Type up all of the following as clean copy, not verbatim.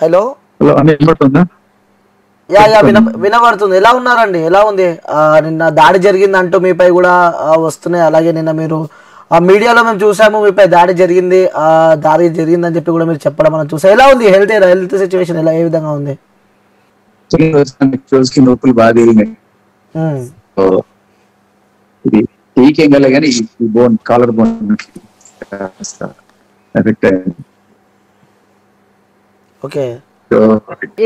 Hello. Hello అని వినపడుతుందా? Yeah yeah వినబడుతుంది. ఎలా ఉన్నారండి? ఎలా ఉంది? నిన్న దాడి జరిగింది అంటూ మీపై కూడా వస్తున్నాయి. అలాగే నిన్న మీరు మీడియాలో మేము చూసాము మీపై దాడి జరిగింది, దాడి జరిగిందని చెప్పి కూడా మీరు చెప్పడం మనం చూసాం. ఎలా ఉంది హెల్త్ సిచ్యువేషన్, ఎలా ఏ విధంగా ఉంది? రోజుకి నొప్పులు బాగా తిరిగినాయి. ఇది టీకేం కలే కానీ ఈ బోన్ కాలర్ బోన్ ఎఫెక్ట్ అయింది. ఓకే.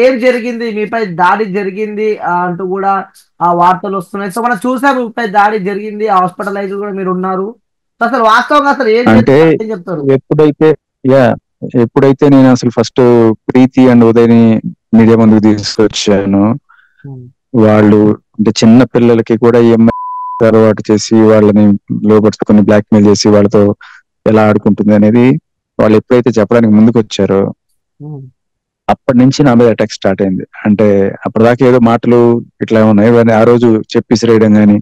ఏం జరిగింది? మీపై దాడి జరిగింది అంటూ కూడా ఆ వార్తలు వస్తున్నాయి. సో మనం చూసాము మీపై దాడి జరిగింది, హాస్పిటలైజ్ కూడా మీరు ఉన్నారు. అసలు వాస్తవంగా అసలు ఏం అంటే చెప్తారు? ఎప్పుడైతే నేను అసలు ఫస్ట్ ప్రీతి అండ్ ఉదయని మీడియా ముందుకు తీసుకొచ్చాను, వాళ్ళు అంటే చిన్న పిల్లలకి కూడా ఈఎంఐ అలవాటు చేసి వాళ్ళని లోపరుచుకొని బ్లాక్ మెయిల్ చేసి వాళ్ళతో ఎలా ఆడుకుంటుంది అనేది వాళ్ళు ఎప్పుడైతే చెప్పడానికి ముందుకు వచ్చారో అప్పటి నుంచి నా మీద అటాక్ స్టార్ట్ అయింది. అంటే అప్పటిదాకా ఏదో మాటలు ఇట్లా ఉన్నాయి, ఆ రోజు చెప్పిసిరేయడం కానీ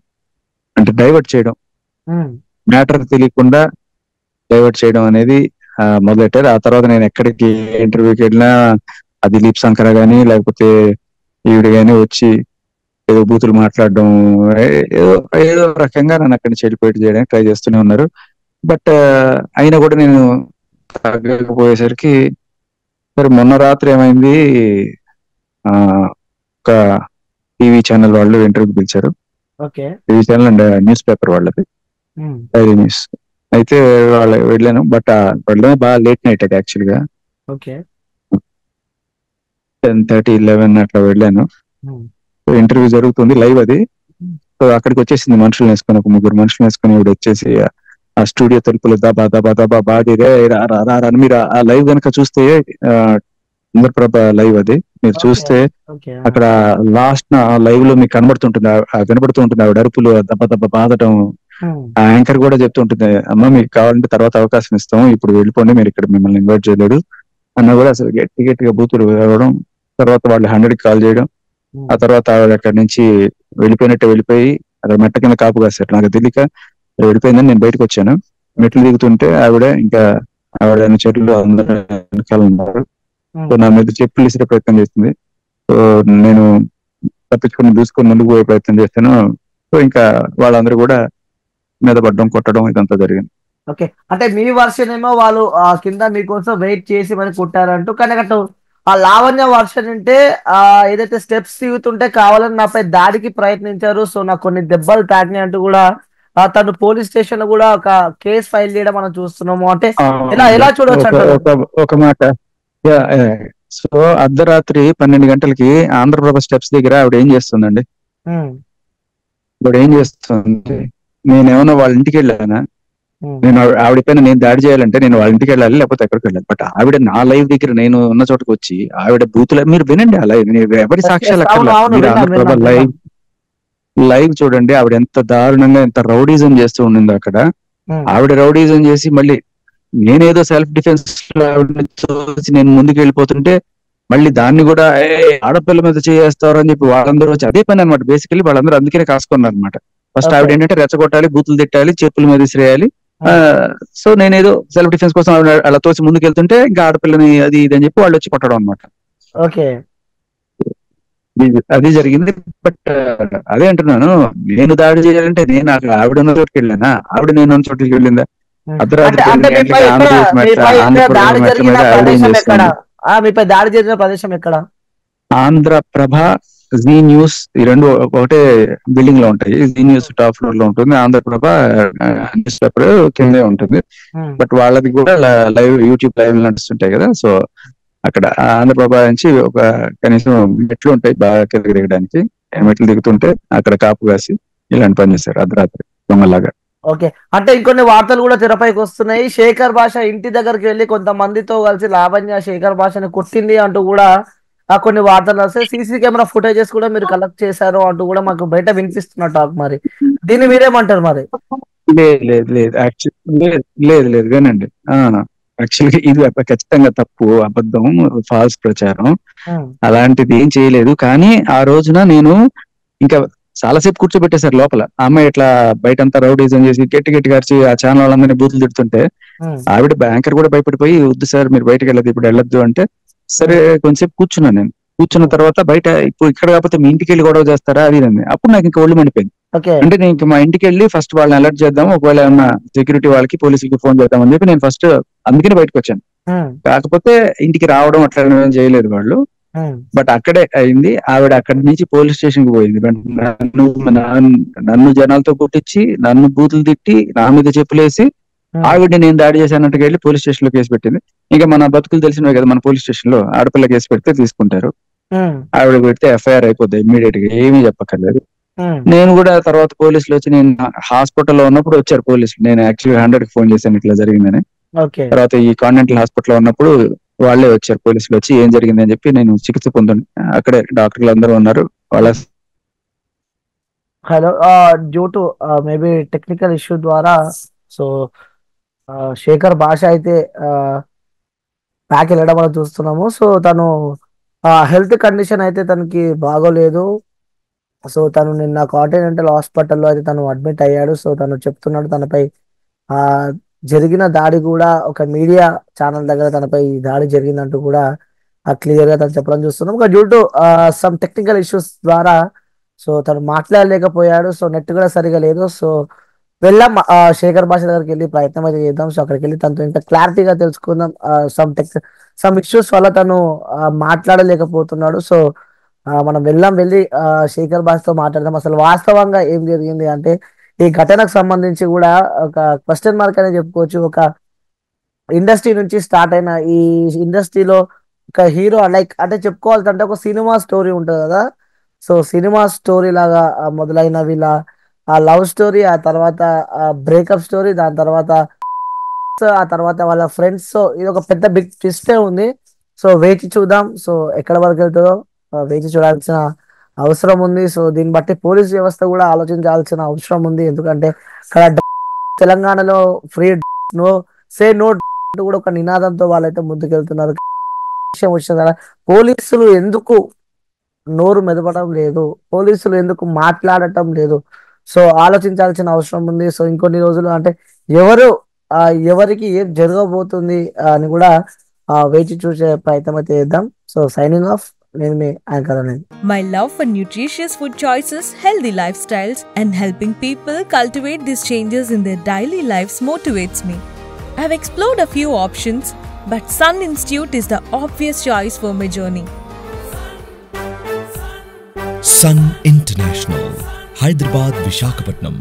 అంటే డైవర్ట్ చేయడం, మ్యాటర్ తెలియకుండా డైవర్ట్ చేయడం అనేది మొదలెట్టారు. ఆ తర్వాత నేను ఎక్కడికి ఇంటర్వ్యూకి వెళ్ళినా ఆ దిలీప్ శంకర్ గానీ లేకపోతే ఈవిడ గానీ వచ్చి ఏదో బూతులు మాట్లాడడం, ఏదో ఏదో రకంగా నన్ను అక్కడి నుంచి వెళ్ళిపోయి చేయడానికి ట్రై చేస్తూనే ఉన్నారు. బట్ అయినా కూడా నేను తగ్గకపోయేసరికి సరే మొన్న రాత్రి ఏమైంది, ఒక టీవీ ఛానల్ వాళ్ళు ఇంటర్వ్యూకి పిలిచారు. TV channel and news paper వాళ్ళది, డైరీ న్యూస్. అయితే వాళ్ళు వెళ్ళాను. బట్ వెళ్ళడమే బాగా లేట్ నైట్ అది యాక్చువల్ గా 10:30, 11 అట్లా వెళ్ళాను. ఇంటర్వ్యూ జరుగుతుంది లైవ్ అది. సో అక్కడికి వచ్చేసింది మనుషులు వేసుకొని, ఒక 3 మనుషులు వేసుకొని ఇవి వచ్చేసి ఆ స్టూడియో తలుపులు దబా దబా దబా బాడీరే అని మీరు ఆ లైవ్ కనుక చూస్తే, ఆంధ్రప్రభ లైవ్ అది మీరు చూస్తే అక్కడ లాస్ట్ లైవ్ లో మీకు కనబడుతూ ఉంటుంది ఆవిడ అరుపులు దెబ్బ దెబ్బ బాధటం. ఆ యాంకర్ కూడా చెప్తూ ఉంటుంది, అమ్మ మీకు కావాలంటే తర్వాత అవకాశం ఇస్తాం, ఇప్పుడు వెళ్ళిపోండి, మీరు ఇక్కడ మిమ్మల్ని ఇన్వైట్ చేయలేడు అన్న కూడా అసలు గట్టిగా బూతులు వేయడం. తర్వాత వాళ్ళు 100కి కాల్ చేయడం. ఆ తర్వాత ఆవిడ అక్కడి నుంచి వెళ్ళిపోయి అక్కడ మెట్ట కింద కాపు కాశారు. నాకు తెలియక వెళ్ళిపోయిందని నేను బయటకు వచ్చాను. మెట్లు దిగుతుంటే ఆవిడ చెట్లు అందరూ వెనకాల ఉన్నారు. సో నా మీద చెప్పులు ఇసిరే ప్రయత్నం చేస్తుంది. సో నేను తప్పించుకొని దూసుకొని ముందుకు పోయే ప్రయత్నం చేస్తాను. సో ఇంకా వాళ్ళందరూ కూడా మీద పడడం, కొట్టడం ఇదంతా జరిగింది. ఓకే. అంటే మీ వర్షన్ ఏమో వాళ్ళు కింద మీకోసం వెయిట్ చేసి మరి కొట్టారంటూ, కానీ అటు ఆ లావణ్య వర్షన్ అంటే ఏదైతే స్టెప్స్ దిగుతుంటే కావాలని నాపై దాడికి ప్రయత్నించారు, సో నాకు కొన్ని దెబ్బలు తాకినాయి అంటూ కూడా తను పోలీస్ స్టేషన్ లో కూడా ఒక కేసు ఫైల్ చేయడం మనం చూస్తున్నాము. అంటే ఎలా చూడవచ్చు ఒక మాట. సో అర్ధరాత్రి 12 గంటలకి ఆంధ్రప్రభ స్టెప్స్ దగ్గర ఆవిడ ఏం చేస్తుందండి? నేనేమన్నా వాళ్ళ ఇంటికి వెళ్ళానా? నేను ఆవిడ పైన నేను దాడి చేయాలంటే నేను వాళ్ళ ఇంటికి వెళ్ళాలి, లేకపోతే ఎక్కడికి వెళ్ళాలి. బట్ ఆవిడ నా లైవ్ దగ్గర నేను ఉన్న చోటకి వచ్చి ఆవిడ బూతులు, మీరు వినండి ఆ లైవ్, ఎవరి సాక్ష్యాలు అక్కర్లా, మీరు ఆంధ్రప్రభ లైవ్ చూడండి. ఆవిడ ఎంత దారుణంగా ఎంత రౌడీజం చేస్తూ ఉండిందో అక్కడ. ఆవిడ రౌడీజం చేసి మళ్ళీ నేనేదో సెల్ఫ్ డిఫెన్స్ చూసి నేను ముందుకు వెళ్ళిపోతుంటే మళ్ళీ దాన్ని కూడా ఆడపిల్ల మీద చేస్తారు అని చెప్పి వాళ్ళందరూ వచ్చి అదే పని అనమాట. బేసికలీ వాళ్ళందరూ అందుకనే కాసుకున్నారు అనమాట. ఫస్ట్ ఆవిడ ఏంటంటే రెచ్చగొట్టాలి, బూతులు తిట్టాలి, చెప్పుల మీద విసిరేయాలి. సో నేనేదో సెల్ఫ్ డిఫెన్స్ కోసం అలా తోచి ముందుకు వెళ్తుంటే ఇంకా ఆడపిల్లని అది ఇది అని చెప్పి వాళ్ళు వచ్చి కొట్టడం అనమాట. అది జరిగింది. బట్ అదే అంటున్నాను, నేను దాడి చేయాలంటే నేను ఆవిడ ఉన్న చోటుకి వెళ్ళానా? ఆవిడ నేను ఉన్న చోటుకి వెళ్ళిందా? అర్ధరాత్రి ఆంధ్రప్రభ, జీ న్యూస్ ఈ రెండు ఒకటే బిల్డింగ్ లో ఉంటాయి. జీ న్యూస్ టాప్ ఫ్లోర్ లో ఉంటుంది, ఆంధ్రప్రభ న్యూస్ పేపర్ కిందే ఉంటుంది. బట్ వాళ్ళది కూడా లైవ్ యూట్యూబ్ లైవ్ నడుస్తుంటాయి కదా. సో అక్కడ ఆంధ్రప్రభ నుంచి ఒక కనీసం మెట్లు ఉంటాయి బాగా కిందకి దిగడానికి. మెట్లు దిగుతుంటే అక్కడ కాపు కాసి ఇలాంటి పని చేశారు అర్ధరాత్రి దొంగలాగా. ఓకే. అంటే ఇంకొన్ని వార్తలు కూడా తెరపైకి వస్తున్నాయి. శేఖర్ భాష ఇంటి దగ్గరికి వెళ్ళి కొంతమందితో కలిసి లావణ్య శేఖర్ భాషని కొట్టింది అంటూ కూడా కొన్ని వార్తలు వస్తాయి. సీసీ కెమెరా ఫుటేజెస్ కూడా మీరు కలెక్ట్ చేశారు అంటూ కూడా మాకు బయట వినిపిస్తున్న టాక్. మరి దీన్ని మీరేమంటారు? మరి లేదు వినండి. యాక్చువల్గా ఇది ఖచ్చితంగా తప్పు, అబద్ధం, ఫాల్స్ ప్రచారం. అలాంటిది ఏం చేయలేదు. కానీ ఆ రోజున నేను ఇంకా చాలాసేపు కూర్చోబెట్టేశారు లోపల. ఆ అమ్మాయి ఇట్లా బయటంతా రౌడీజం చేసి గట్టి అరిచి ఆ ఛానల్ వాళ్ళందరినీ బూతులు తిడుతుంటే ఆవిడ యాంకర్ కూడా భయపడిపోయి, వద్దు సార్ మీరు బయటకు వెళ్ళదు, ఇప్పుడు వెళ్ళొద్దు అంటే సరే కొంచెంసేపు కూర్చున్నాను నేను. కూర్చున్న తర్వాత బయట ఇప్పుడు ఇక్కడ కాకపోతే మీ ఇంటికి వెళ్ళి గొడవ చేస్తారా అది ఇది. అప్పుడు నాకు ఇంకా ఒళ్ళు మండిపోయింది. అంటే నేను ఇంకా మా ఇంటికి వెళ్ళి ఫస్ట్ వాళ్ళని అలర్ట్ చేద్దాం, ఒకవేళ ఏమన్నా సెక్యూరిటీ వాళ్ళకి పోలీసులకి ఫోన్ చేద్దామని చెప్పి నేను ఫస్ట్ అందుకని బయటకు వచ్చాను. కాకపోతే ఇంటికి రావడం అట్లా ఏం చేయలేదు వాళ్ళు. బట్ అక్కడే అయింది. ఆవిడ అక్కడి నుంచి పోలీస్ స్టేషన్ కి పోయింది. నన్ను జనాలతో కొట్టించి, నన్ను బూతులు తిట్టి, నా మీద చెప్పులేసి, ఆవిడ నేను దాడి చేశానంటూ వెళ్ళి పోలీస్ స్టేషన్ లో కేసు పెట్టింది. ఇంకా మన బతుకులు తెలిసినవి కదా, మన పోలీస్ స్టేషన్ లో ఆడపిల్ల కేసు పెడితే తీసుకుంటారు. ఆవిడ పెడితే ఎఫ్ఐఆర్ అయిపోద్ది ఇమ్మీడియట్ గా, ఏమీ చెప్పక్కర్లేదు. నేను కూడా తర్వాత పోలీసులు వచ్చి, నేను హాస్పిటల్లో ఉన్నప్పుడు వచ్చారు పోలీసులు. నేను యాక్చువల్లీ 100 కి ఫోన్ చేశాను ఇట్లా జరిగిందని. తర్వాత ఈ కాన్వెంటల్ హాస్పిటల్ ఉన్నప్పుడు వాళ్ళే వచ్చారు పోలీసులు వచ్చి, ఏం జరిగింది అని చెప్పి. నేను చికిత్స పొందాను అక్కడే, డాక్టర్లు అందరూ ఉన్నారు వాళ్ళ. Hello, due to maybe technical issue ద్వారా సో శేఖర్ భాష అయితే బ్యాక్ వెళ్ళడం మనం చూస్తున్నాము. సో తను హెల్త్ కండిషన్ అయితే తనకి బాగోలేదు. సో తను నిన్న కాంటినెంటల్ హాస్పిటల్లో అయితే తను అడ్మిట్ అయ్యాడు. సో తను చెప్తున్నాడు తనపై ఆ జరిగిన దాడి కూడా ఒక మీడియా ఛానల్ దగ్గర తనపై దాడి జరిగిందంటూ కూడా క్లియర్ గా తను చెప్పడం చూస్తున్నాం. Due to some technical issues ద్వారా సో తను మాట్లాడలేకపోయాడు. సో నెట్ కూడా సరిగా లేదు. సో వెళ్ళాం శేఖర్ భాష దగ్గరికి వెళ్ళి ప్రయత్నం అయితే చేద్దాం. సో అక్కడికి వెళ్ళి తనతో ఇంకా క్లారిటీగా తెలుసుకుందాం. సమ్ ఇష్యూస్ వల్ల తను మాట్లాడలేకపోతున్నాడు. సో మనం వెళ్ళి శేఖర్ భాషతో మాట్లాడదాం. అసలు వాస్తవంగా ఏం జరిగింది అంటే, ఈ ఘటనకు సంబంధించి కూడా ఒక క్వశ్చన్ మార్క్ అనేది చెప్పుకోవచ్చు. ఒక ఇండస్ట్రీ నుంచి స్టార్ట్ అయిన ఈ ఇండస్ట్రీలో ఒక హీరో అంటే చెప్పుకోవాలంటే ఒక సినిమా స్టోరీ ఉంటుంది కదా. సో సినిమా స్టోరీ లాగా మొదలైన వీళ్ళ ఆ లవ్ స్టోరీ, ఆ తర్వాత బ్రేకప్ స్టోరీ, దాని తర్వాత ఆ తర్వాత వాళ్ళ ఫ్రెండ్స్. సో ఇది ఒక పెద్ద బిగ్ ట్విస్టే ఉంది. సో వేచి చూద్దాం. సో ఎక్కడ వరకు వెళ్తుందో వేచి చూడాల్సిన అవసరం ఉంది. సో దీన్ని బట్టి పోలీస్ వ్యవస్థ కూడా ఆలోచించాల్సిన అవసరం ఉంది. ఎందుకంటే ఇక్కడ తెలంగాణలో ఫ్రీ నో సే నో కూడా ఒక నినాదంతో వాళ్ళైతే ముందుకెళ్తున్నారు. విషయం వచ్చిన కదా, పోలీసులు ఎందుకు నోరు మెదపడం లేదు, పోలీసులు ఎందుకు మాట్లాడటం లేదు, సో ఆలోచించాల్సిన అవసరం ఉంది. సో ఇంకొన్ని రోజులు అంటే ఎవరికి ఏం జరగబోతుంది అని కూడా వేచి చూసే ప్రయత్నం అయితే చేద్దాం. సో సైనింగ్ ఆఫ్, నేను మీ యాంకర్ అనేది. My love for nutritious food choices, healthy lifestyles, and helping people cultivate these changes in their daily lives motivates me. I have explored a few options, but Sun Institute is the obvious choice for my journey. Sun International, Hyderabad, Visakhapatnam.